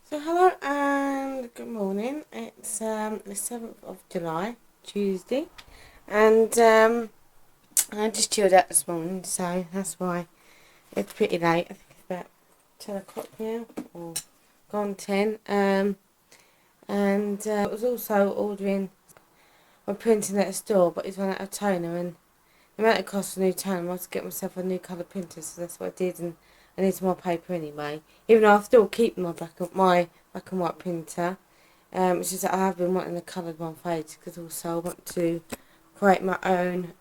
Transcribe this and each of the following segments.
So hello and good morning. It's the 7th of July, Tuesday, and I just chilled out this morning, so that's why it's pretty late. I think it's about 10 o'clock now, or gone 10. And I was also ordering my printing at a store, but it's run out of toner, and the amount it costs a new toner, I must get myself a new colour printer, so that's what I did, and I need some more paper anyway. Even though I still keep my black and white printer, it's just that I have been wanting the coloured one for ages, because also I want to create my own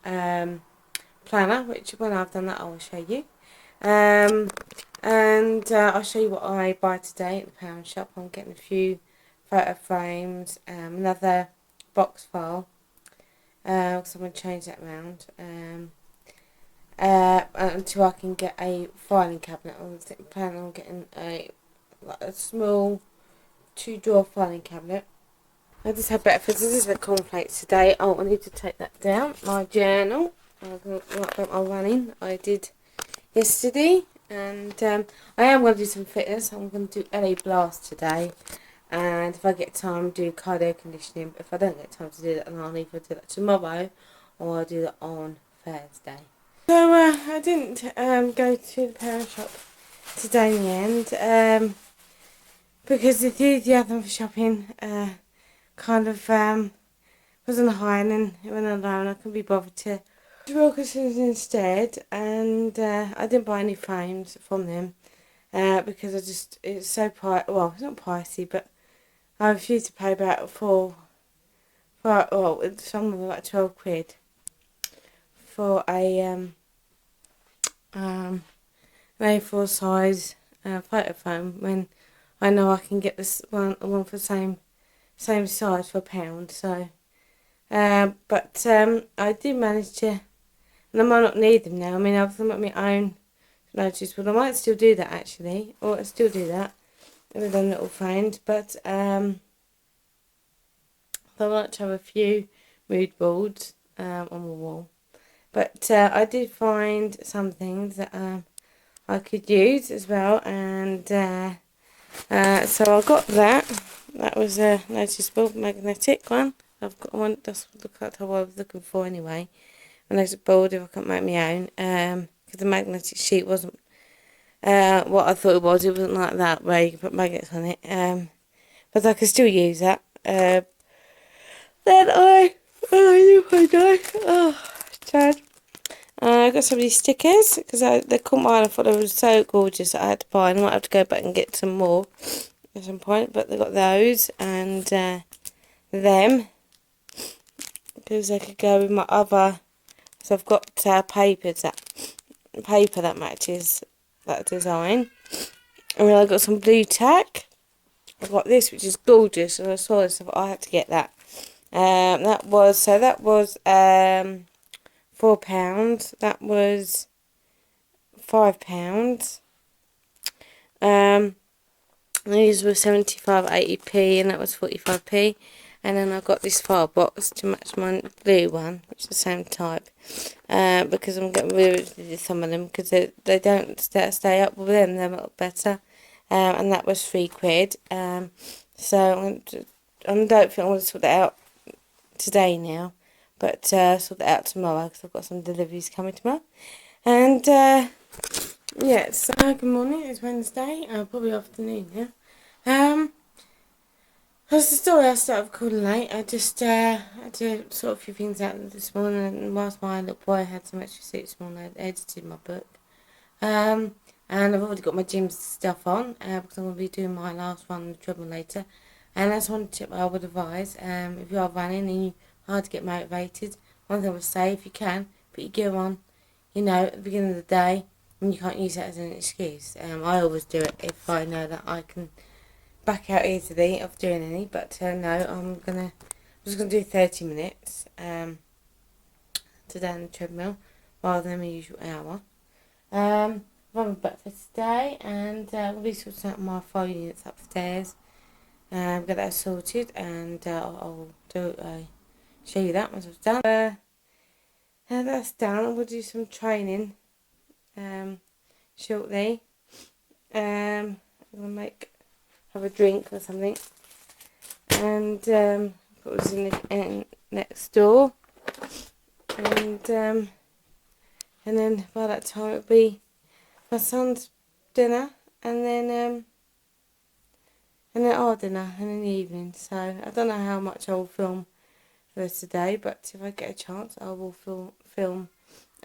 planner, which when I've done that I will show you. And I'll show you what I buy today at the pound shop. I'm getting a few photo frames, another box file, because I'm going to change that around. Until I can get a filing cabinet. I'm planning on getting a small 2-drawer filing cabinet. I just had breakfast. This is the cornflakes today. Oh, I need to take that down. My journal. I'm going to write about my running I did yesterday. And I am going to do some fitness. I'm going to do LA Blast today. And if I get time, do cardio conditioning. But if I don't get time to do that, then I'll either do that tomorrow or I'll do that on Thursday. So I didn't go to the pound shop today in the end because the enthusiasm for shopping kind of wasn't high, and then when I'm alone I couldn't be bothered to Wilkinson's instead, and I didn't buy any frames from them because it's so well, it's not pricey, but I refused to pay about some of them like 12 quid for a an A4 size photo frame when I know I can get this one for the same size for £1. So, but I did manage to, and I might not need them now. I mean, I've got my own notice, but I might still do that actually, or I still do that with them little frames. But I like to have a few mood boards on the wall. But I did find some things that I could use as well, and so I got that. That was a noticeable magnetic one. I've got one. That's what I was looking for anyway. A magnetic board if I can't make my own. Because the magnetic sheet wasn't what I thought it was. It wasn't like that where you can put magnets on it. But I could still use that. Then sad. I got some of these stickers because they caught my eye. I thought they were so gorgeous that I had to buy, and I might have to go back and get some more at some point. But they got those and them because they could go with my other. So I've got paper that matches that design, and then I got some blue tack. I've got this, which is gorgeous, and I saw this, so I had to get that. That was £4. That was £5. These were 75-80p, and that was 45p. And then I got this file box to match my blue one, which is the same type. Because I'm getting rid of some of them because they don't stay up with them. They're a little better. And that was £3. So I don't think I'm going to sort that out today now, but sort that out tomorrow because I've got some deliveries coming tomorrow. And yeah, so good morning. It's Wednesday, probably afternoon now. That's the story. I started recording late. I just had to sort a few things out this morning, and whilst my little boy had some extra seats this morning, I edited my book. And I've already got my gym stuff on because I'm going to be doing my last one on the treadmill later. And that's one tip I would advise. If you are running and you're hard to get motivated, one thing I would say, if you can, put your gear on, at the beginning of the day, and you can't use that as an excuse. I always do it if I know that I can back out easily of doing any, but no, I'm just gonna do 30 minutes today on the treadmill rather than my usual hour. I'm having breakfast today, and we'll be sorting out my 5 units upstairs. Get that sorted, and I'll show you that once I've done. That's done. We'll do some training shortly. I'm gonna make have a drink or something. And it was in next door. And then by that time it'll be my son's dinner, and then our dinner, and in the evening. So I don't know how much I will film for today, but if I get a chance, I will film.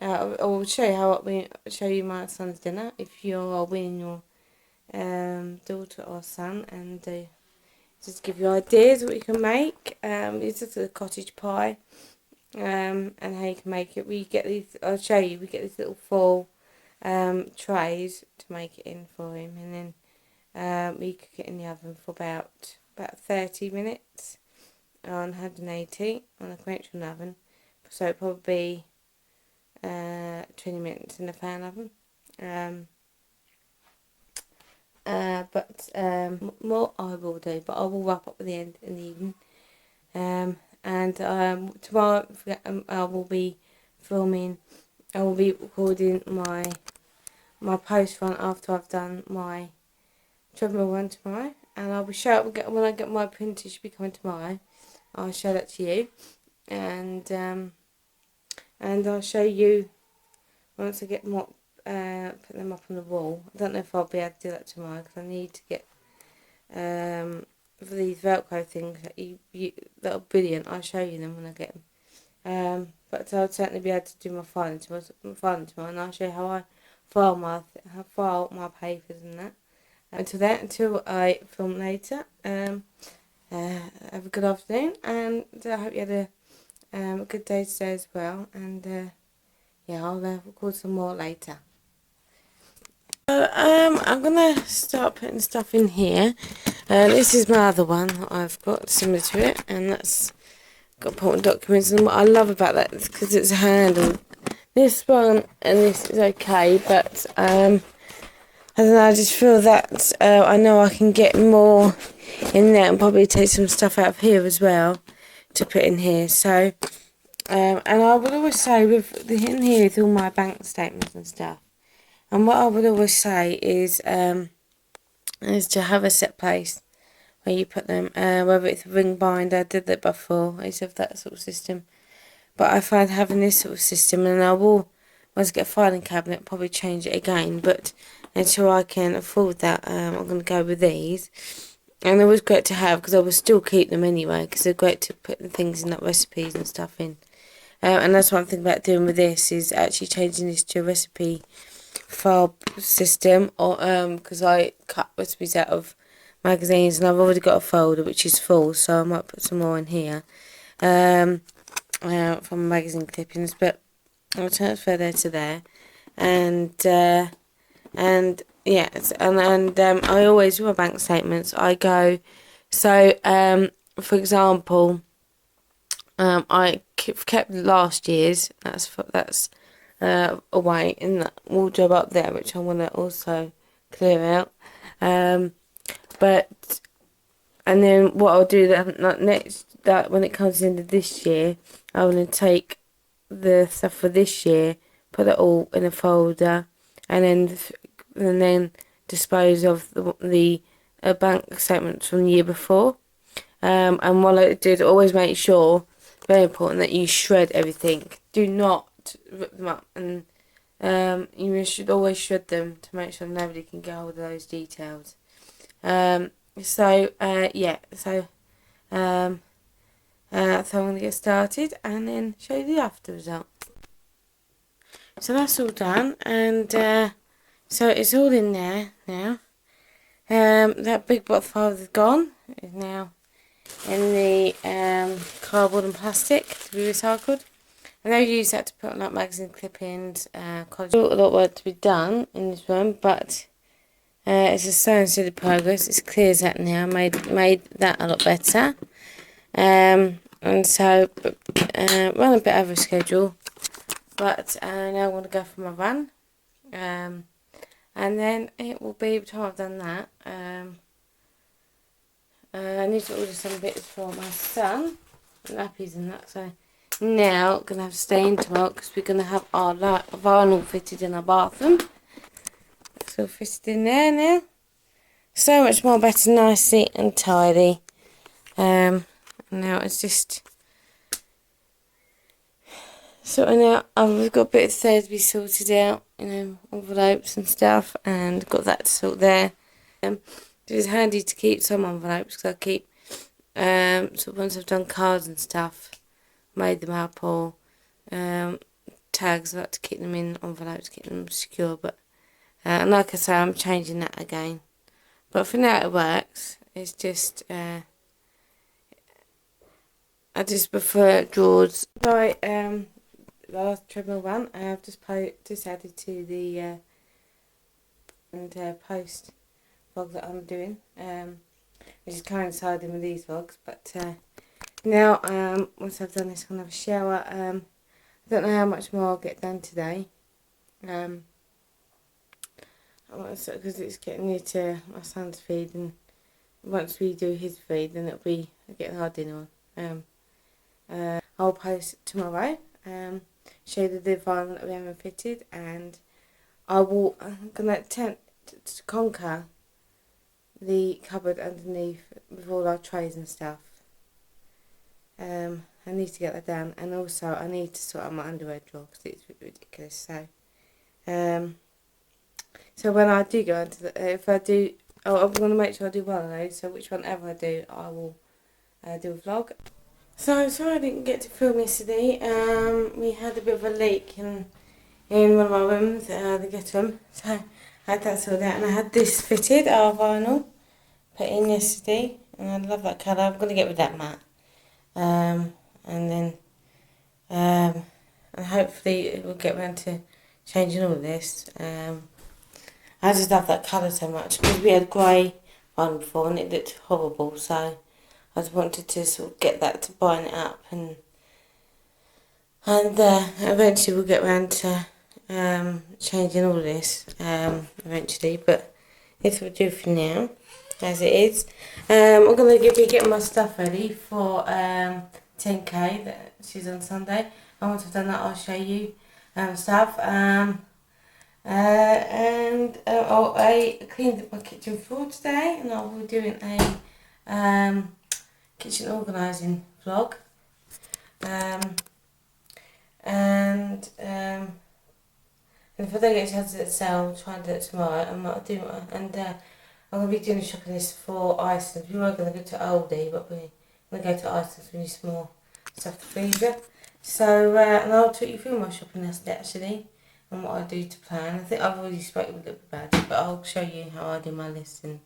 I will show you show you my son's dinner if you are winning your daughter or son, and just give you ideas what you can make. It's just a cottage pie, and how you can make it. We get these. I'll show you. We get these little full trays to make it in for him, and then we cook it in the oven for about 30 minutes on 180 on a conventional oven. So it'll probably be 20 minutes in the fan oven. But more I will do, but I will wrap up at the end in the evening. And tomorrow I will be filming. I will be recording my post run after I've done my treadmill run tomorrow, and I will show it when I get my printer. Should be coming tomorrow. I'll show that to you, and I'll show you once I get more. Put them up on the wall. I don't know if I'll be able to do that tomorrow because I need to get for these Velcro things that are brilliant. I'll show you them when I get them. But I'll certainly be able to do my filing tomorrow, and I'll show you how I file my papers and that. Until I film later. Have a good afternoon, and I hope you had a good day today as well. And yeah, I'll record some more later. So I'm gonna start putting stuff in here. This is my other one that I've got similar to it, and that's got important documents. And what I love about that is because it's handled. This one and this is okay, but I don't know. I just feel that I know I can get more in there and probably take some stuff out of here as well to put in here. So and I would always say in here is all my bank statements and stuff. And what I would always say is to have a set place where you put them, whether it's a ring binder. I did that before. I used to have that sort of system. But I find having this sort of system, and I will, once I get a filing cabinet, probably change it again. But until I can afford that, I'm going to go with these. And they're always great to have because I will still keep them anyway because they're great to put the things in, like recipes and stuff in. And that's one thing about doing with this is actually changing this to a recipe file system, or because I cut recipes out of magazines and I've already got a folder which is full, so I might put some more in here from magazine clippings, but I'll transfer there to there. And yes, and I always, with my bank statements, I go, so for example, I kept last year's, that's away in that wardrobe up there, which I want to also clear out. But and then what I'll do that when it comes into this year, I want to take the stuff for this year, put it all in a folder, and then dispose of the bank statements from the year before. And what I do is always make sure, very important, that you shred everything. Do not rip them up, and you should always shred them to make sure nobody can get hold of those details. So I'm going to get started and then show you the after result. So that's all done, and so it's all in there now. That big bottle file is gone. It's now in the cardboard and plastic to be recycled. And I use that to put on like magazine clippings, college. Still a lot of work to be done in this room, but it's a slow and steady progress. It's clear as that now. Made that a lot better. And so run a bit over schedule, but now I'm going to go for my run. And then it will be, by the time I've done that, I need to order some bits for my son, nappies and that. So now I'm going to have to stay in tomorrow because we're going to have our vinyl fitted in our bathroom. It's all fitted in there now. so much more better, nice, neat and tidy. Now it's just sorting out. I've got a bit of there to be sorted out, you know, envelopes and stuff, and got that to sort there. It was handy to keep some envelopes because I keep, so once I've done cards and stuff, made them up, or tags, I like to keep them in envelopes, keep them secure. But and like I say, I'm changing that again. But for now it works. It's just I just prefer drawers. Right, last treadmill one I have just added to the post vlog that I'm doing, which is coinciding with these vlogs. But now once I've done this, I'm gonna have a shower. I don't know how much more I'll get done today, because it's getting near to my son's feed, and once we do his feed, then it'll be getting our dinner on. I'll post it tomorrow, show the environment that we haven't fitted, and I'm going to attempt to conquer the cupboard underneath with all our trays and stuff. I need to get that done, and also I need to sort out my underwear drawer because it's ridiculous. So when I do go into if I do, I'm going to make sure I do one of those. So whichever I do, I will do a vlog. So sorry I didn't get to film yesterday. We had a bit of a leak in one of my rooms, the guest room. So I had that sorted out, and I had this fitted, our vinyl, put in yesterday, and I love that colour. I'm going to get with that matte, and then and hopefully we'll get around to changing all of this. I just love that colour so much because we had grey vinyl before and it looked horrible. So I just wanted to sort of get that to buying it up, and eventually we'll get around to changing all this eventually. But this will do for now, as it is. I'm going to be getting my stuff ready for 10k that she's on Sunday. And once I've done that, I'll show you stuff. I cleaned up my kitchen floor today, and I'll be doing a kitchen organising vlog. And if I don't get a chance to do it today, I'll try and do it tomorrow. I'm going to be doing a shopping list for Iceland. We were going to go to Aldi, but we're going to go to Iceland, so we need some more stuff to freezer. So, and I'll talk you through my shopping list actually, and what I do to plan. I think I've already spoken a little bit about it, but I'll show you how I do my list, and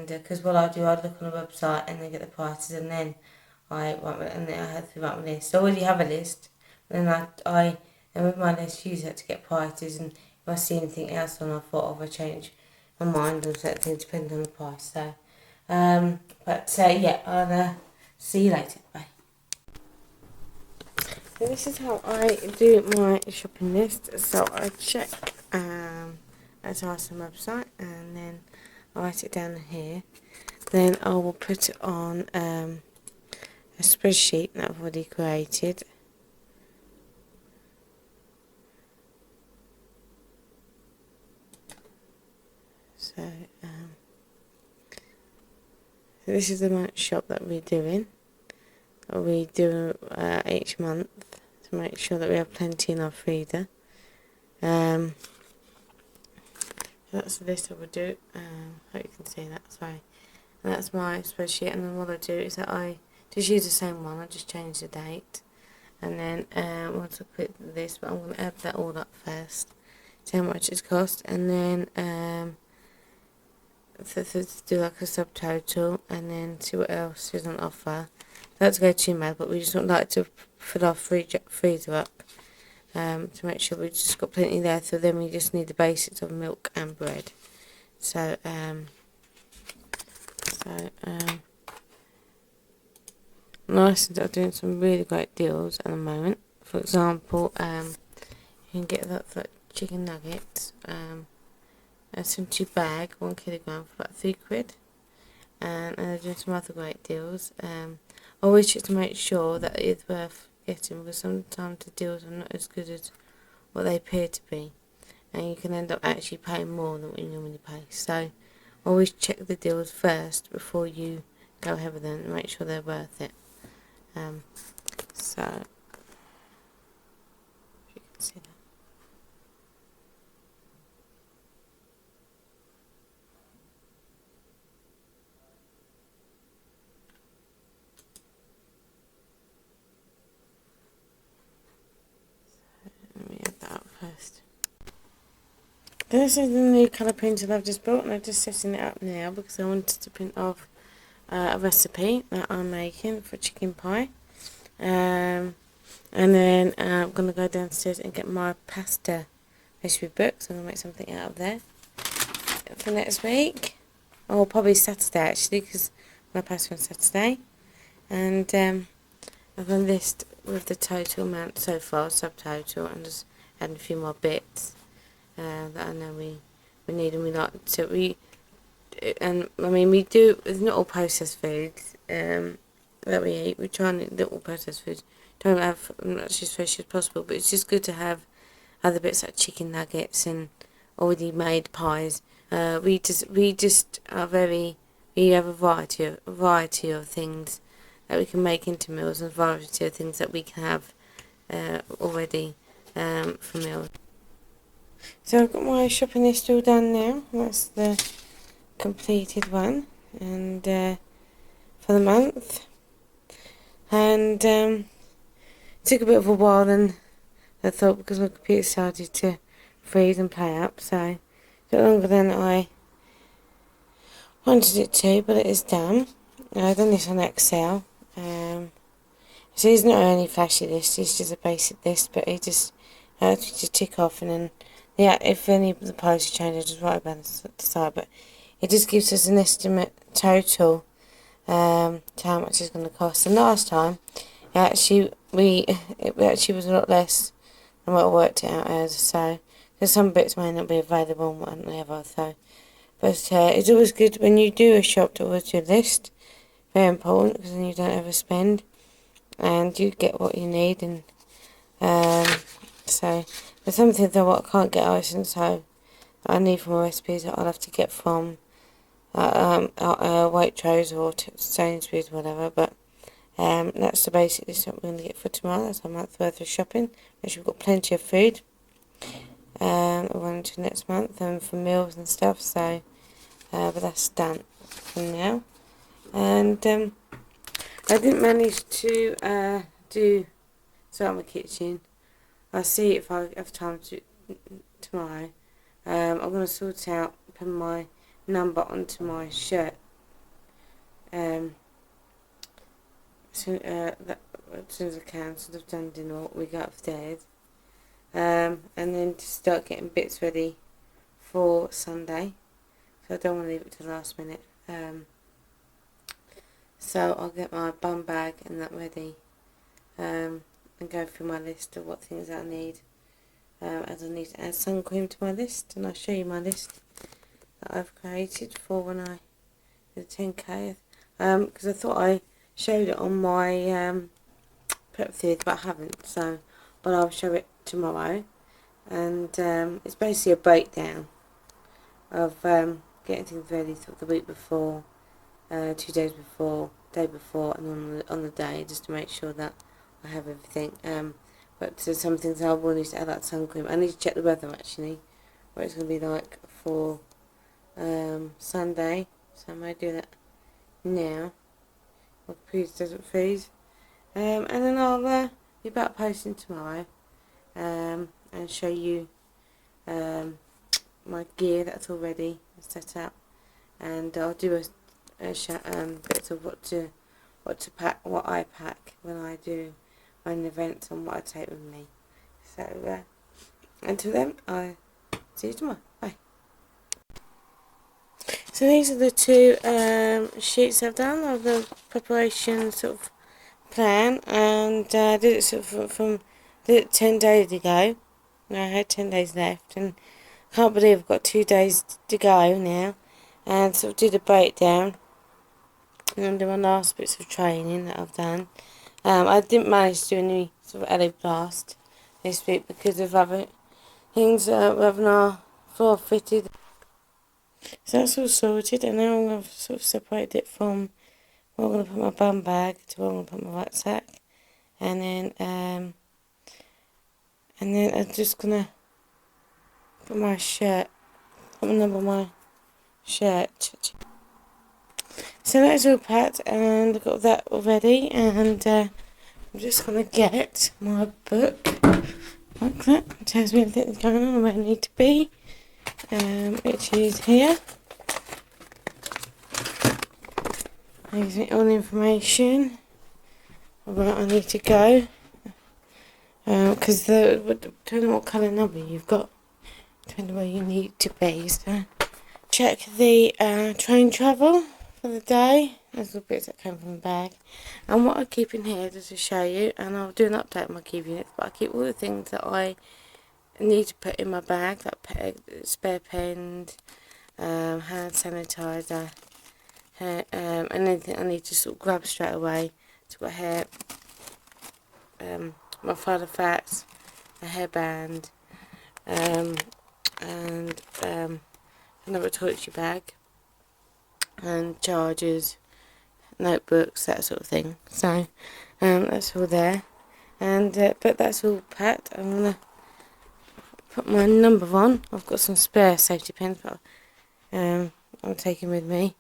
because what I do, I look on the website and then get the prices, and then I have to write my list. I already have a list, and then and with my list use that to get prices, and if I see anything else on I thought of, I change my mind on certain things depending on the price. So, yeah, I'll see you later. Bye. So this is how I do my shopping list. So I check at our website, and then I write it down here. Then I will put it on a spreadsheet that I've already created. So this is the amount of shop that we're doing. We do each month to make sure that we have plenty in our freezer. That's the list I would do. Hope you can see that. Sorry. And that's my spreadsheet. And then what I do is that I just use the same one. I just change the date, and then once I put this, but I'm going to add that all up first, see how much it's cost, and then to do like a subtotal, and then see what else is on offer. That's go too mad, but we just don't like to fill our freezer up to make sure we've just got plenty there. So then we just need the basics of milk and bread. So Iceland are doing some really great deals at the moment. For example, you can get that chicken nuggets, a 72 bag, 1 kilogram for about £3. And they're doing some other great deals. I always check to make sure that it's worth getting, because sometimes the deals are not as good as what they appear to be, and you can end up actually paying more than what you normally pay. So always check the deals first before you go ahead with them and make sure they're worth it. So if you can see that. Let me add that up first. This is the new colour printer I've just bought, and I'm just setting it up now because I wanted to print off a recipe that I'm making for chicken pie. And then I'm going to go downstairs and get my pasta recipe book, so I'm going to make something out of there for next week. Or probably Saturday actually, because my pasta on Saturday. And I've got a list with the total amount so far, subtotal, and just adding a few more bits that I know we need, and we like to and I mean we do. It's not all processed foods that we eat. We try and eat little processed foods. Don't have much as fresh as possible, but it's just good to have other bits like chicken nuggets and already made pies. We just are we have a variety of things that we can make into meals, and a variety of things that we can have already for meals. So I've got my shopping list all done now. That's the completed one, and for the month. And it took a bit of a while than I thought, because my computer started to freeze and play up, so a bit longer than I wanted it to, but it is done. I've done this on Excel. So it's not only flashy list, it's just a basic list, but it just to tick off, and then if any of the policy change, I just write about the side, but it just gives us an estimate total to how much it's going to cost. And last time, it actually was a lot less than what I worked it out as. So because some bits may not be available and whatever. So, but it's always good when you do a shop to always do a list. Very important, because then you don't overspend and you get what you need. And so there's some things that I can't get items, so I need from my recipes that I'll have to get from Waitrose or Sainsbury's, whatever. But that's the basic list that we're going to get for tomorrow. That's a month's worth of shopping, which we've got plenty of food. We're on to next month and for meals and stuff. So, but that's done for now. And I didn't manage to start my kitchen. I'll see if I have time to tomorrow. I'm going to sort out, put my number onto my shirt. So that as soon as I can, sort of done dinner, we go upstairs. And then to start getting bits ready for Sunday. So I don't want to leave it to the last minute. So I'll get my bum bag and that ready. And go through my list of what things I need. As I need to add sun cream to my list, and I'll show you my list that I've created for when I did 10k. Because I thought I showed it on my prep theory, but I haven't. So, but I'll show it tomorrow, and it's basically a breakdown of getting things ready the week before, 2 days before, day before, and on the day, just to make sure that I have everything. But some things I will need to add, like sun cream. I need to check the weather actually, what it's going to be like for Sunday. So I might do that now. My computer doesn't freeze. And then I'll be back posting tomorrow. And show you my gear that's all ready and set up. And I'll do bits of what to pack, what I pack when I do an event, and what I take with me. So until then, I'll see you tomorrow. Bye. So these are the two sheets I've done of the preparation sort of plan, and I did it sort of did it 10 days ago. I had 10 days left, and I can't believe I've got 2 days to go now, and sort of did a breakdown and do my last bits of training that I've done. I didn't manage to do any sort of LA blast this week because of other things. We're having our floor fitted. So that's all sorted, and now I'm going to sort of separate it from where I'm going to put my bum bag to where I'm going to put my rucksack, and then I'm just going to put my shirt, put my number on my shirt. So that's all packed, and I've got that already, and I'm just going to get my book, like that, it tells me everything that's going on and where I need to be, which is here. Gives me all the information of where I need to go, because depending on what colour number you've got, depending where you need to be. So check the train travel for the day. There's little bits that came from the bag, and what I keep in here just to show you, and I'll do an update on my key units, but I keep all the things that I need to put in my bag, like spare pens, hand sanitizer, and anything I need to sort of grab straight away. So I've got hair, my father fats, a hairband, and another toiletry bag, and chargers, notebooks, that sort of thing. So that's all there, and but that's all packed. I'm gonna put my number on. I've got some spare safety pins, but I'm taking with me.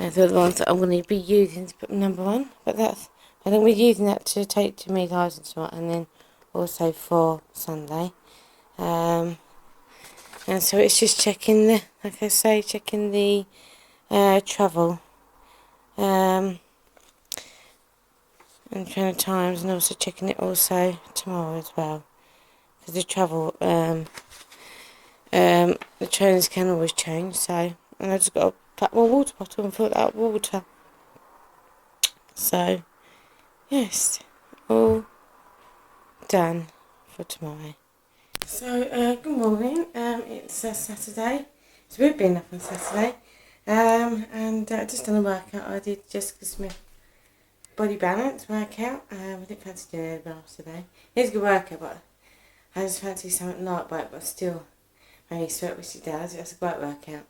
And they're the ones that I'm going to be using to put my number on. But that's, I'm going to be using that to take to me license tomorrow, and then also for Sunday. And so it's just checking the, like I say, checking the travel and train of times, and also checking it also tomorrow as well. Because the travel, the trains can always change. So, and I just got to pack my water bottle and fill it up with water. So, yes, all done for tomorrow. So, good morning. It's Saturday. So we've been up on Saturday. And just done a workout. I did Jessica Smith body balance workout. I didn't fancy doing anything else today. It's a good workout, but I just fancy something lightweight, but still maybe sweat, which it does. It's a great workout.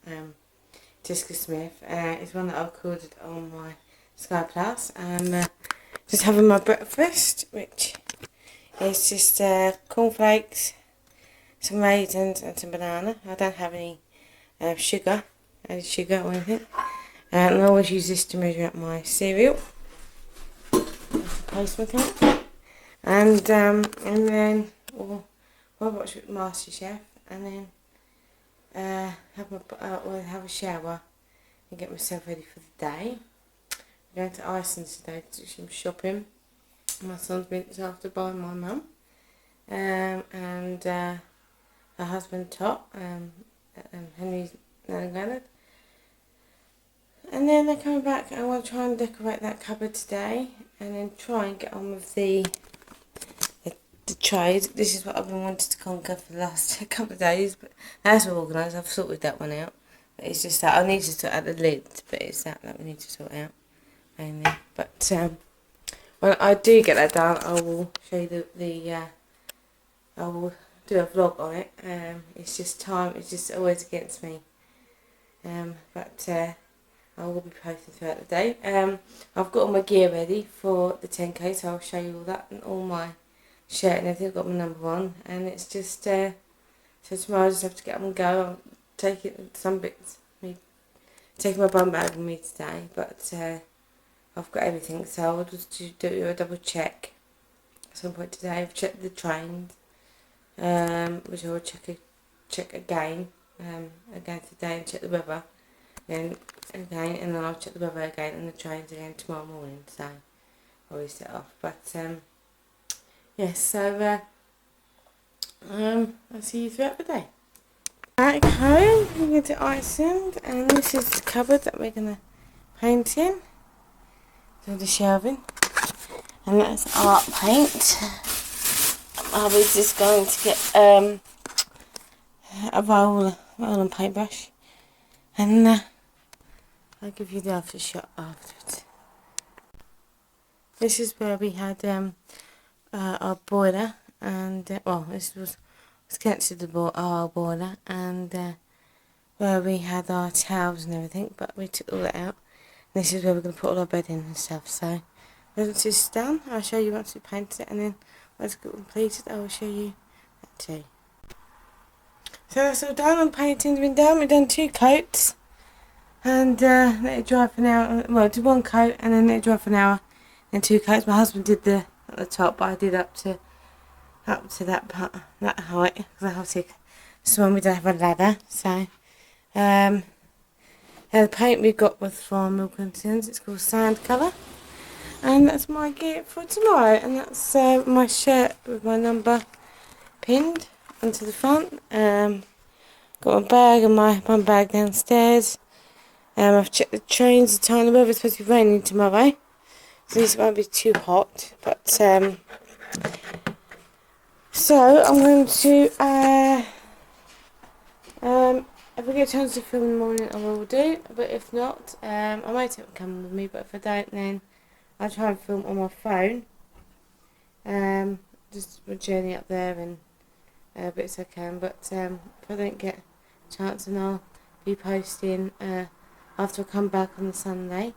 Jessica Smith is one that I've recorded on my Sky Plus. Just having my breakfast, which is just cornflakes, some raisins and some banana. I don't have any added sugar or anything. And I always use this to measure up my cereal. That's the postman. And then I'll watch MasterChef, and then have a shower and get myself ready for the day. I'm going to Iceland today to do some shopping. My son's been looked after by my mum, and her husband Tot, Henry's nan and granddad. And then they're coming back, and I want to try and decorate that cupboard today, and then try and get on with the trade. This is what I've been wanting to conquer for the last couple of days, but that's all organised. I've sorted that one out. But it's just that I need to sort out the lid, but it's that we need to sort out mainly. But when I do get that done, I will show you I will do a vlog on it. It's just time. It's just always against me. But I will be posting throughout the day. I've got all my gear ready for the 10k, so I'll show you all that, and all my shirt and everything. I've got my number on, and it's just so tomorrow I just have to get up and go. I'll take it some bits. Taking my bum bag with me today, but I've got everything, so I'll just do a double check at some point today. I've checked the trains, which I will check again today, and check the weather then again, and then I'll check the weather again and the trains again tomorrow morning. So I'll always set off. But yes, so I'll see you throughout the day. Back home, we're going to Iceland, and this is the cupboard that we're going to paint in. So the shelving, and that's art paint. Hubby's just going to get a roll and paintbrush, and I'll give you the after shot afterwards. This is where we had our boiler, and well, this was connected to our boiler, and where we had our towels and everything, but we took all that out. And this is where we're going to put all our bedding and stuff. So once it's done, I'll show you once we painted it, and then once it's completed, I will show you that too. So that's all done. All the painting's been done. We've done 2 coats, and let it dry for an hour. Well, did 1 coat and then let it dry for an hour. Then 2 coats. My husband did at the top, but I did up to that part, that height, because I have to. So when we don't have a ladder, so the paint we got was from Milk and Sons. It's called Sand Colour, and that's my gear for tomorrow. And that's my shirt with my number pinned onto the front. Got my bag and my bag downstairs. I've checked the trains, the time, the weather's supposed to be raining tomorrow, so this won't be too hot. But so I'm going to if I get a chance to film in the morning, I will do. But if not, I might take my camera with me. But if I don't, then I'll try and film on my phone. Just a journey up there and bits I can. But if I don't get a chance, then I'll be posting after I come back on the Sunday,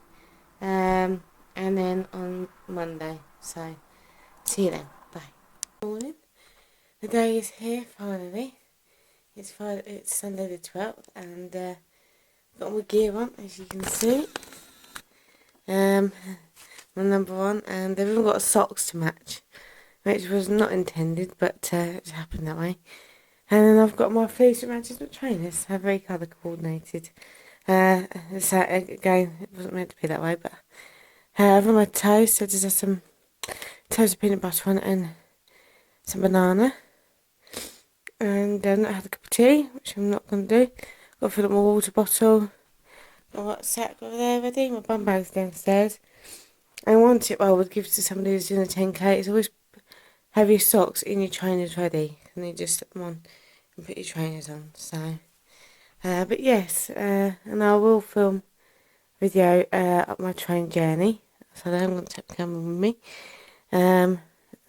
and then on Monday. So see you then. Bye. Morning. The day is here finally. It's Sunday the 12th, and got my gear on, as you can see. My number one, and they've even got socks to match, which was not intended, but it happened that way. And then I've got my fleece that matches my trainers. They're very colour coordinated. So again, it wasn't meant to be that way, but I've got my toast, so just have some toasted peanut butter on it and some banana. And then I had a cup of tea, which I'm not going to do. Got to fill up my water bottle. I've got a sack over there ready. My bum bag's downstairs. And one tip I would give to somebody who's doing a 10k is always have your socks in your trainers ready. And you just slip them on and put your trainers on. So, but yes, and I will film video up my train journey. So I'm going to take the camera with me. And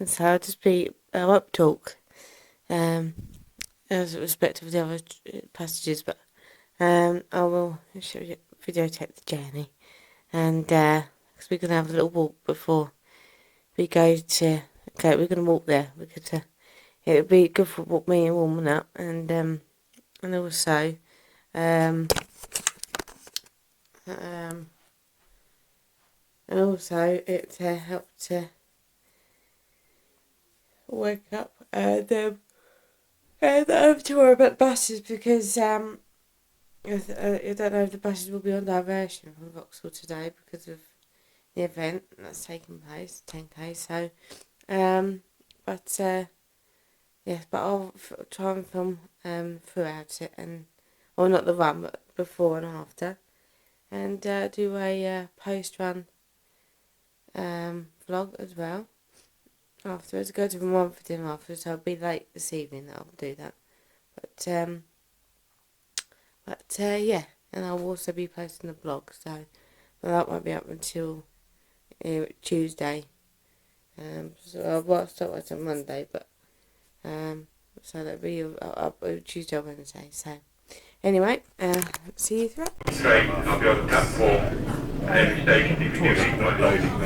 so I'll just I won't talk. As respect of the other passages, but I will show you, videotape the journey, and because we're gonna have a little walk before we go to. Okay, we're gonna walk there because it would be good for me and warming up, and also it helped to wake up them. I have to worry about the buses because I don't know if the buses will be on diversion from Vauxhall today because of the event that's taking place, 10k. So, yes, but I'll try and film throughout it, and not the run, but before and after, and do a post-run vlog as well. Afterwards, go to my mum for dinner afterwards, so I'll be late this evening that I'll do that. But yeah, and I'll also be posting the blog, so that won't be up until Tuesday. So I'll start on Monday, but so that'll be up Tuesday or Wednesday. So anyway, see you throughout. Straight, I'll be on the platform. Every station you can use by loading.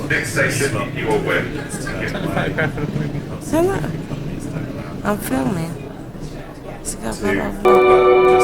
Next station, you will win. So look, I'm filming. Let's go for my vlog.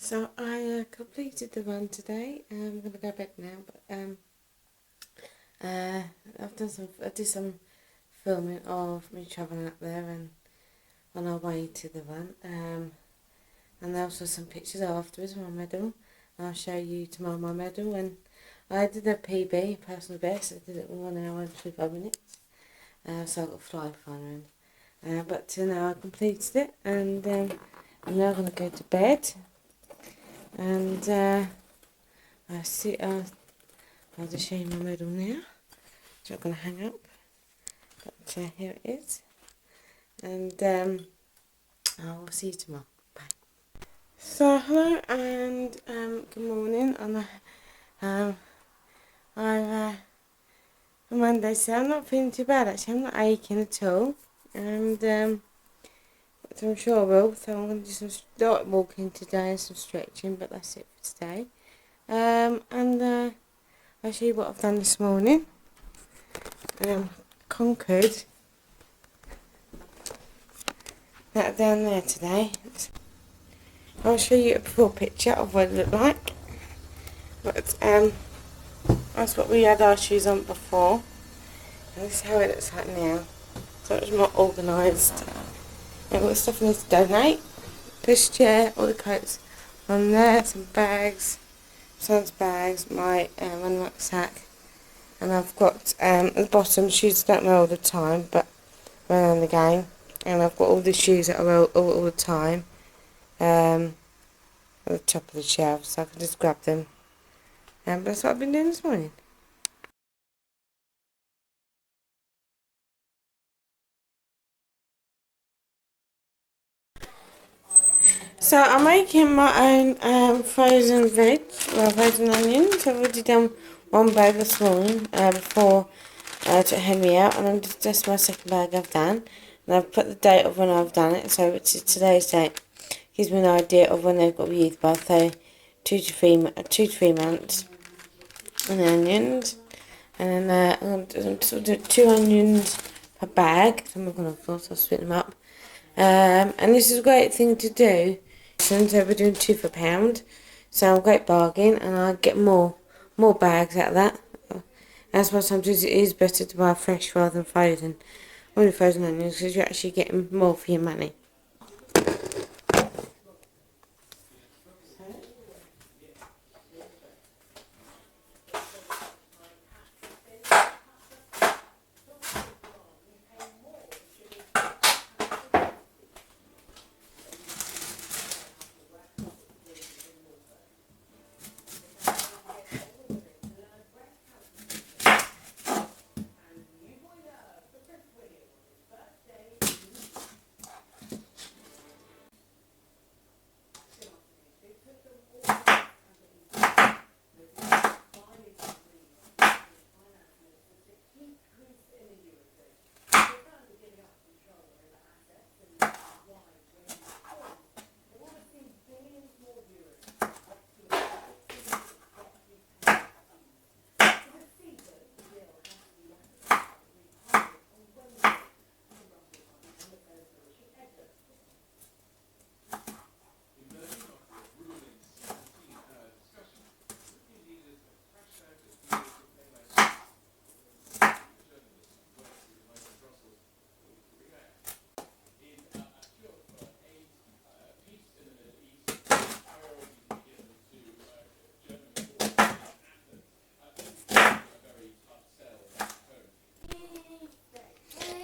So I completed the run today. I'm gonna go to bed now, but I did some filming of me travelling up there and on our way to the run. And also some pictures afterwards of my medal. I'll show you tomorrow my medal. And I did a PB, personal best. I did it in 1 hour and 25 minutes. So I got fly fun. But now I completed it, and I'm now gonna go to bed. And I'll just show you my medal now. It's not going to hang up, but here it is. And I'll see you tomorrow. Bye. So hello and good morning. And on Monday, so I'm not feeling too bad actually. I'm not aching at all, and but I'm sure I will. So I'm going to do some start walking today and some stretching, but that's it for today. And I'll show you what I've done this morning. Conquered that down there today. I'll show you a before picture of what it looked like. But that's what we had our shoes on before. And this is how it looks like now. So it's more organised. And what stuff I need to donate. Pushchair, all the coats on there, some bags, son's bags, my one rucksack. And I've got at the bottom shoes I don't wear all the time, but wear on the game. And I've got all the shoes that I wear all the time at the top of the shelf, so I can just grab them. But that's what I've been doing this morning. So I'm making my own frozen veg, well, frozen onions. I've already done one bag this morning before I took Henry out, and that's my second bag I've done. And I've put the date of when I've done it, so it's today's date. Gives me an idea of when they've got to be used by, so 2 to 3 months. And onions, and then I'm sort of 2 onions per bag. So I'm not going to force, I'll split them up. And this is a great thing to do. So we're doing 2 for £1, so a great bargain, and I get more bags out of that. That's why sometimes it is better to buy fresh rather than frozen. Only frozen onions, because you're actually getting more for your money.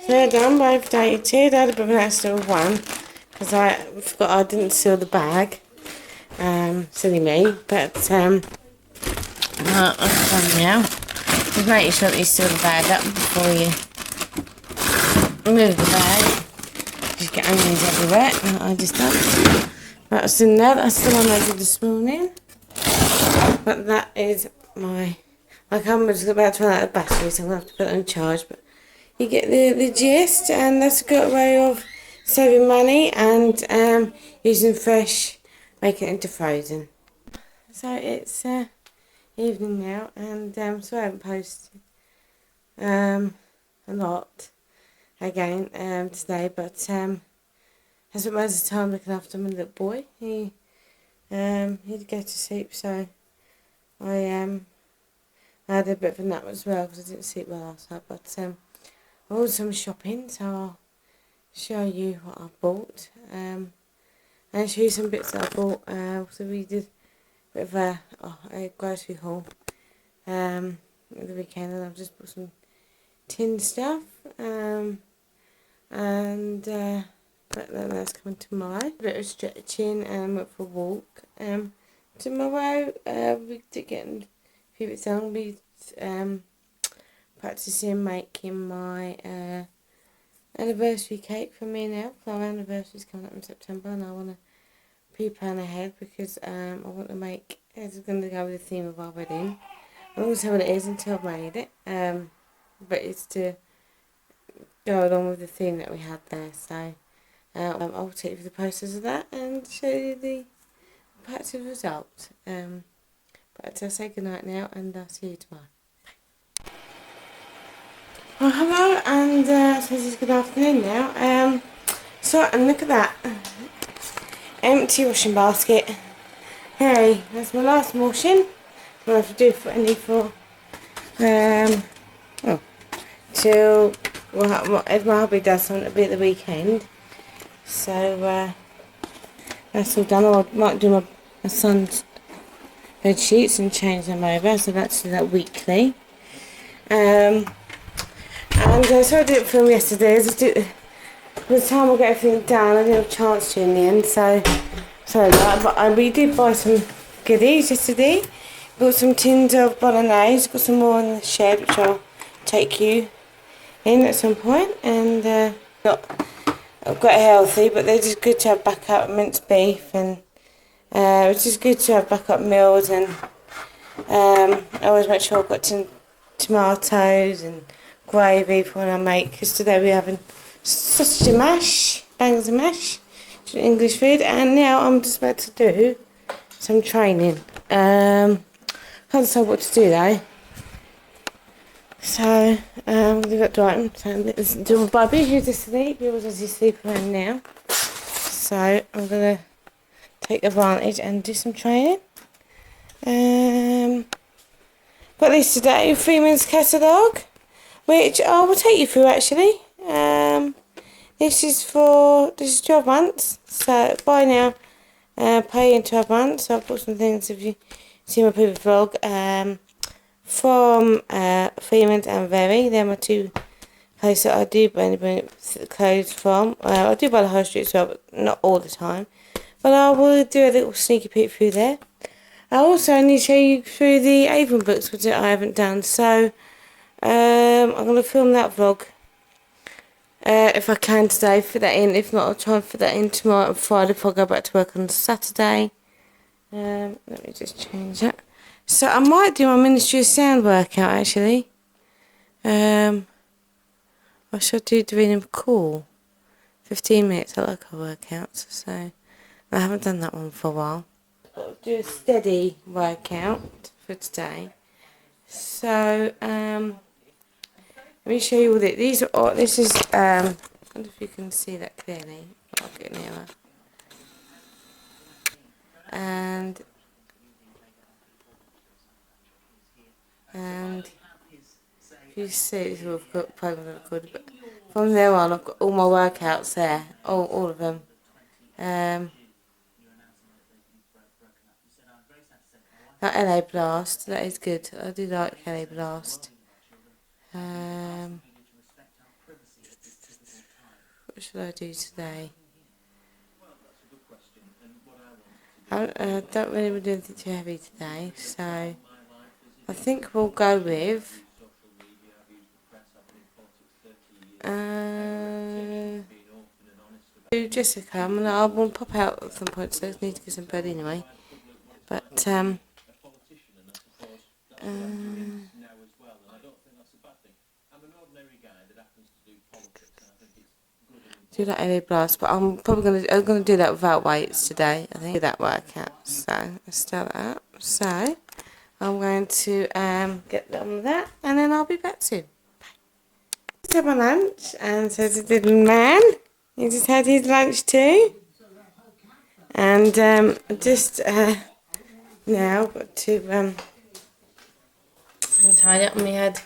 So they're done, both dated. I had a bit of an accident with one because I forgot I didn't seal the bag. Silly me, but I'm done now. Just make sure that you seal the bag up before you remove the bag. Just get onions everywhere, and I just done. That's in there. That's the one I did this morning. But that is my camera's about to run out of battery, so I'm gonna have to put it on charge. But you get the gist, and that's a good way of saving money and using fresh, making it into frozen. So it's evening now, and so I haven't posted a lot again today, but I spent most of the time looking after my little boy. He He did go to sleep, so I had a bit of a nap as well because I didn't sleep well last night. But I ordered some shopping, so I'll show you what I bought. And show you some bits that I bought. So we did a bit of a grocery haul at the weekend, and I've just bought some tin stuff. But then that's coming tomorrow. A bit of stretching and went for a walk. Tomorrow we did get a few bits on. We practicing making my anniversary cake for me now. Our anniversary's coming up in September, and I want to pre-plan ahead because I want to make. It's going to go with the theme of our wedding. I won't say what it is until I've made it. But it's to go along with the theme that we had there. So I'll take you through the process of that and show you the practical result. But I'll say goodnight now, and I'll see you tomorrow. Well, hello, and I suppose it's good afternoon now. So, and look at that. Empty washing basket. Hey, that's my last washing. I'll have to do for any for till if my hubby does something, it'll be at the weekend. So that's all done. I might do my son's bed sheets and change them over, so that's do that weekly. And so I didn't film yesterday. By the time I got everything done, I didn't have a chance to in the end. So sorry about that. But we did buy some goodies yesterday. Got some tins of bolognese. Got some more in the shed, which I'll take you in at some point. And not quite healthy, but they're just good to have backup minced beef, and it's just good to have backup meals. And I always make sure I've got tomatoes and gravy for when I make, because today we're having sausage and mash, bangers and mash, English food. And now I'm just about to do some training. Can't decide what to do though. So I'm gonna go to do my Bobby who's asleep. He was asleep around now. So I'm gonna take advantage and do some training. Got this today, Freeman's catalogue, which I will take you through actually. This is 12 months, so buy now, pay in 12 months. So I've put some things, if you see my previous vlog, from Freeman's and Very. They're my two places that I do bring clothes from. I do buy the high street as well, but not all the time. But I will do a little sneaky peek through there. I also need to show you through the Avon books, which I haven't done. So I'm going to film that vlog if I can today, fit that in. If not, I'll try and fit that in tomorrow and Friday before I go back to work on Saturday. Let me just change that. So I might do my Ministry of Sound workout actually. I should do Dream Cool. 15 minutes, I like her workouts, so I haven't done that one for a while. I'll do a steady workout for today. So let me show you all these are. This is I wonder if you can see that clearly. I'll get nearer. And if you see, this is what I've got program recorded, but from there on I've got all my workouts there, all of them. That LA Blast, that is good. I do like LA Blast. What should I do today? I don't really do anything too heavy today, so I think we'll go with Jessica. I will pop out at some point, so I need to get some bed anyway. But do that LA Blast, but I'm probably gonna do that without weights today. I think do that workout. So let's start that up. So I'm going to get on with that, and then I'll be back soon. Bye. Just had my lunch, and so did the man. He just had his lunch too. And just now got to tidy up. And we had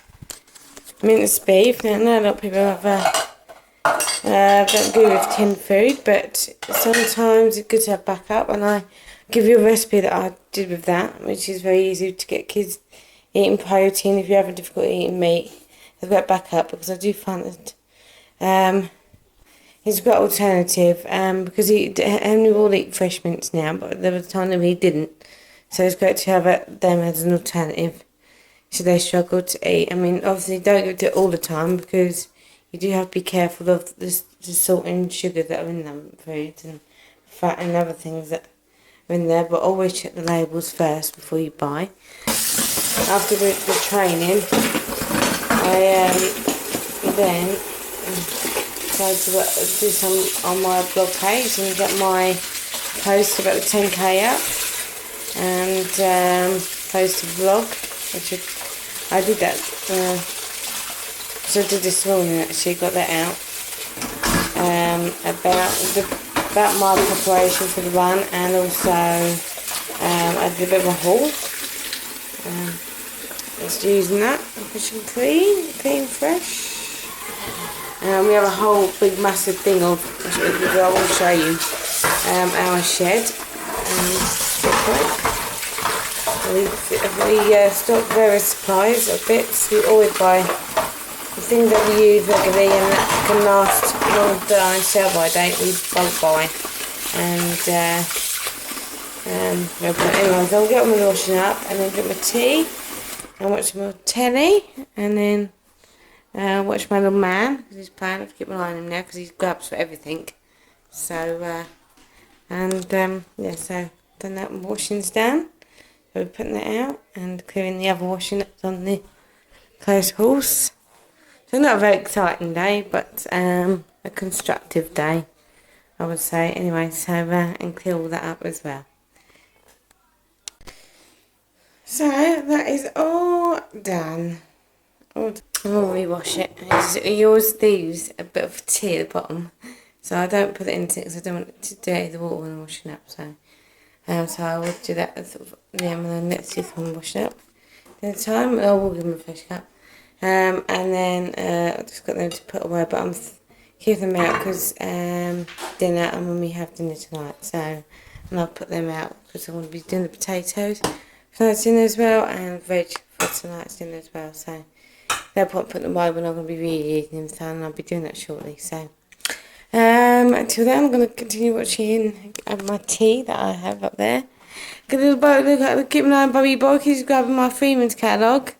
minced beef. Now, I know a lot of people have don't agree with tinned food, but sometimes it's good to have backup. And I give you a recipe that I did with that, which is very easy to get kids eating protein if you're having difficulty eating meat. I've got backup because I do find that he's a good alternative because Henry will eat fresh mince now, but there was a time that he didn't. So it's great to have them as an alternative. So they struggle to eat. I mean, obviously don't do it all the time because you do have to be careful of the salt and sugar that are in them foods and fat and other things that are in there. But always check the labels first before you buy. After the training, I then try to do some on my blog page and get my post about the 10k up and post a vlog, which I did that. So I did this morning actually, got that out about my preparation for the run, and also I did a bit of a haul. Just using that, fresh and clean, fresh. We have a whole big massive thing of, I will show you, our shed. We stock various supplies of bits. We always buy the things that we use regularly and that can last long time, sell by date. We bulk buy. Anyway, so I'll get on with washing up and then drink my tea and watch my telly and then watch my little man because he's playing. I have to keep an eye on him now because he grabs for everything. So, yeah, so done that, washing's done. So we're putting that out and clearing the other washing that's on the clothes horse. So not a very exciting day, but a constructive day, I would say. Anyway, so and clear all that up as well. So that is all done. I'll rewash it. You always leaves a bit of tea at the bottom, so I don't put it into it because I don't want it to dirty the water when I'm washing up. So I will do that sort of and then let's see if I'm washing up. Then time I will give them a fresh cup, and then I just got them to put away, but I'm keeping them out because dinner and when we have dinner tonight. So and I'll put them out because I want to be doing the potatoes for tonight's dinner as well and veg for tonight's dinner as well. So they'll put them away when I'm going to be reusing them, so and I'll be doing that shortly. So until then, I'm going to continue watching my tea that I have up there. Got a little boy, keep an eye on Bobby Boy. He's grabbing my Freeman's catalogue,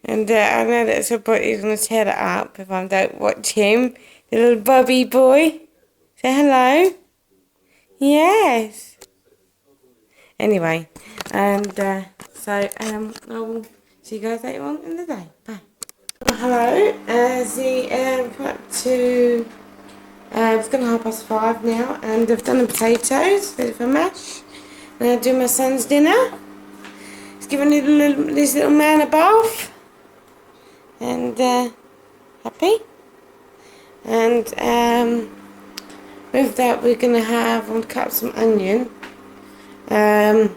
and I know that somebody's going to tear that up if I don't watch him. The little Bobby Boy, say hello. Yes. Anyway, and so I will see you guys later on in the day. Bye. Hello, come up to, it's gone 5:30 now, and I've done the potatoes, ready for mash. And I'll do my son's dinner. He's giving this little man a bath, and happy. And with that we're going to I'm going to cut up some onion, and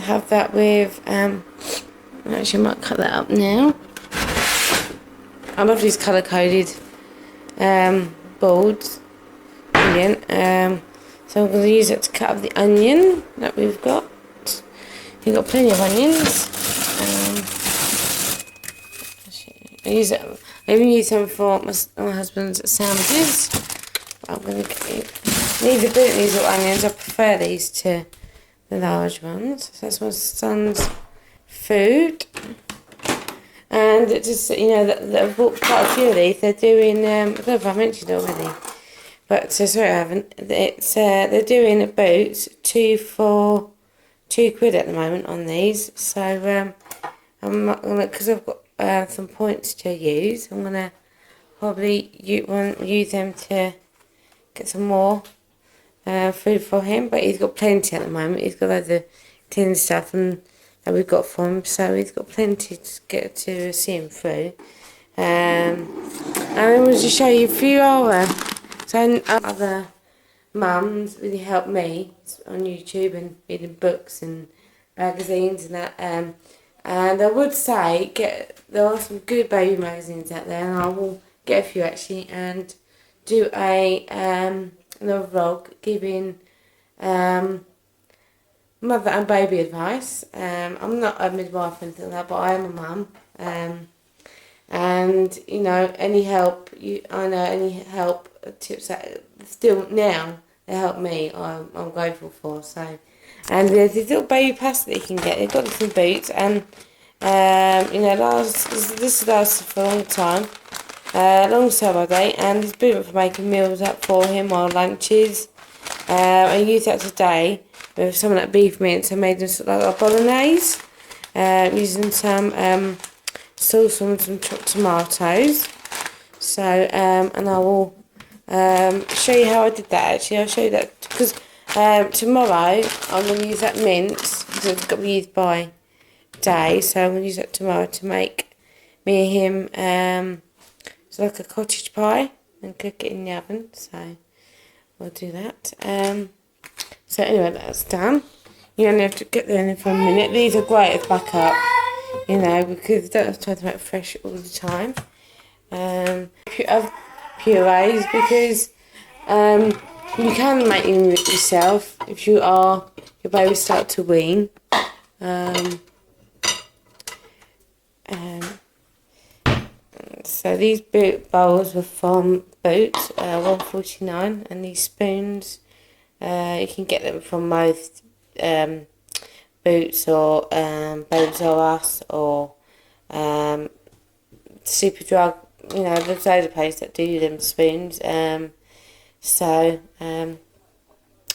have that with, actually I might cut that up now. I love these colour coded boards. Brilliant. So I'm going to use it to cut up the onion that we've got. We've got plenty of onions. I even use some for my husband's sandwiches. But I'm going to need a bit of these little onions. I prefer these to the large ones. So that's my son's food. And it just, I've bought quite a few of these. They're doing, I don't know if I mentioned it already, but sorry I haven't. They're doing a boot 2 for £2 at the moment on these. So I'm not gonna, because I've got some points to use. I'm gonna probably use them to get some more food for him. But he's got plenty at the moment. He's got loads of tin stuff and that we've got for him, so he's got plenty to get to see him through. And then we'll just show you a few other mums really helped me on YouTube and reading books and magazines and that. And I would say there are some good baby magazines out there, and I will get a few actually and do another vlog giving mother and baby advice. I'm not a midwife or anything like that, but I am a mum. And you know, any help any help tips that still now they help me, I'm grateful for. So, and there's this little baby pasta that you can get. They've got some boots, and you know, this lasts for a long time, long summer day, and it's brilliant for making meals up for him or lunches. I used that today with some of that beef mince. I made them sort of like a bolognese, using some sauce on some chopped tomatoes. So, and I will show you how I did that actually. I'll show you that because tomorrow I'm going to use that mince because it's got to be used by day. So I'm going to use that tomorrow to make me and him it's like a cottage pie and cook it in the oven. So we'll do that. So anyway, that's done. You only have to get there in for a minute. These are great as backup, you know, because you don't have to make it fresh all the time. You have purees because you can make them yourself if your baby start to wean. So these boot bowls were from Boots, $1.49, and these spoons you can get them from most Boots or Babies R Us or Superdrug. You know, there's loads of places that do them spoons. And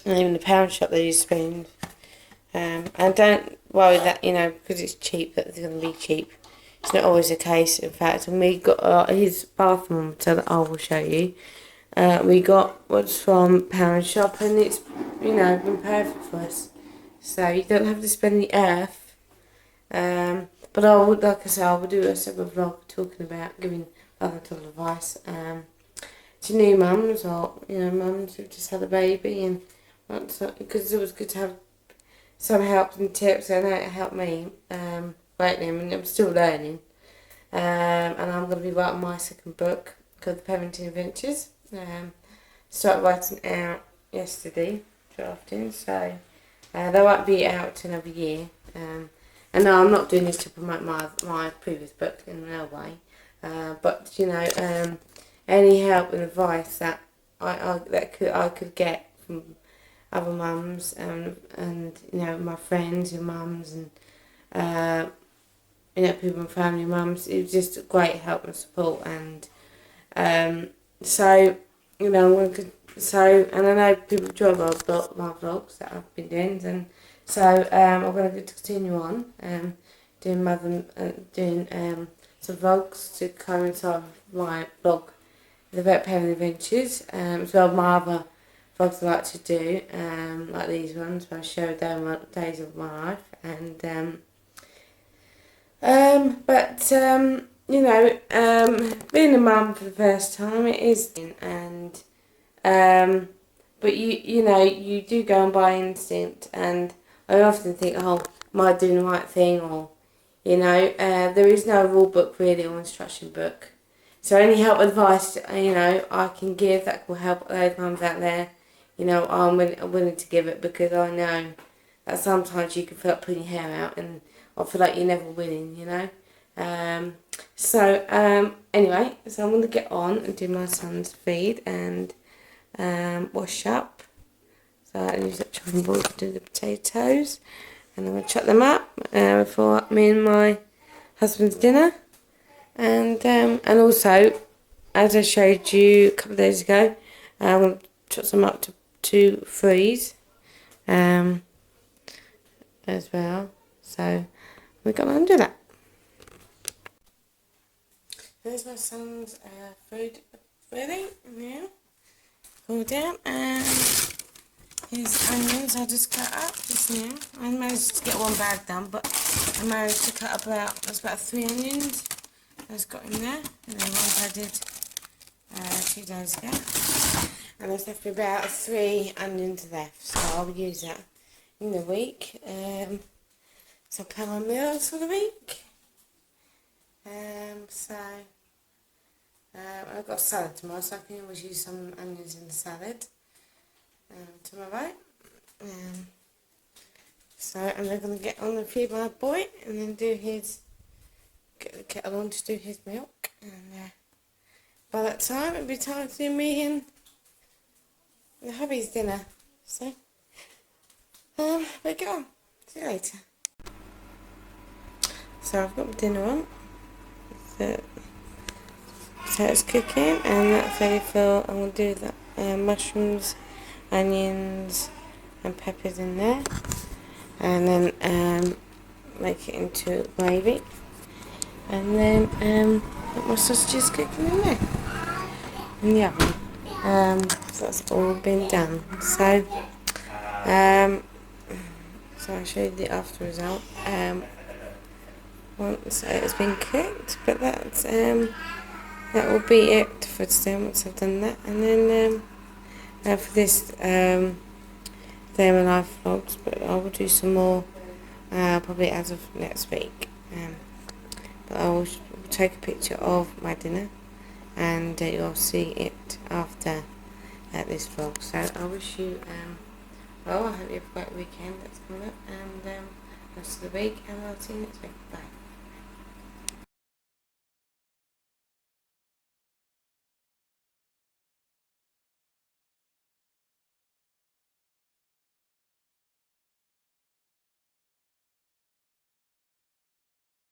even the pound shop they use spoons. And don't worry that, you know, because it's cheap that it's going to be cheap. It's not always the case. In fact, when we got his bathroom, so that I will show you, we got what's from Pound Shop, and it's, you know, been perfect for us. So you don't have to spend the earth. But I would, like I said, I will do a separate vlog talking about giving other little advice to new mums or, you know, mums who've just had a baby, and because it was good to have some help and tips. I know it helped me greatly. I mean, I'm still learning, and I'm going to be writing my second book called The Parenting Adventures. Started writing out yesterday, drafting, so they won't be out till another year. And no, I'm not doing this to promote my previous book in no way, but you know, any help and advice that I could get from other mums and you know, my friends and mums and you know, people and family mums, it was just a great help and support. And so, you know, and I know people enjoy my vlogs that I've been doing, and so I'm going to continue on doing some vlogs to coincide with my blog, The Vet Parenting Adventures, as well as my other vlogs I like to do, like these ones where I show days of my life, and you know, being a mum for the first time, it is, and but you know, you do go on by instinct, and I often think, oh, am I doing the right thing, or you know, there is no rule book really or instruction book, so any help advice, you know, I can give that will help those mums out there, you know, I'm willing to give it, because I know that sometimes you can feel like putting your hair out and I feel like you're never winning, you know. Anyway, so I'm going to get on and do my son's feed and wash up. So I use that chopping board to do the potatoes, and I'm going to chop them up for me and my husband's dinner. And also, as I showed you a couple of days ago, I'm going to chop some up to freeze as well. So we're going to do that. There's my son's food ready now. Cool down, and his onions I just cut up just now. I managed to get one bag done, but I managed to cut up about 3 onions. I just got in there, and then ones I did 2 days ago. And there's left me about 3 onions left, so I'll use that in the week. So I plan my meals for the week. I've got salad tomorrow, so I can always use some onions in the salad tomorrow. And we're going to get on and feed my boy, and then get the kettle on to do his milk. And by that time, it'll be time to do me and the hubby's dinner. So, we go on. See you later. So I've got my dinner on. So it's cooking, and that's ready for. I'm going to do the mushrooms, onions, and peppers in there, and then make it into gravy, and then put my sausages cooking in there in the oven. So that's all been done. So I'll show you the after result. Once it's been cooked, but that will be it for today once I've done that. And then for this day in my life vlogs, but I will do some more probably as of next week. But I will take a picture of my dinner, and you'll see it after this vlog. So I wish you well, I hope you have a great weekend that's coming up, and rest of the week, and I'll see you next week. Bye.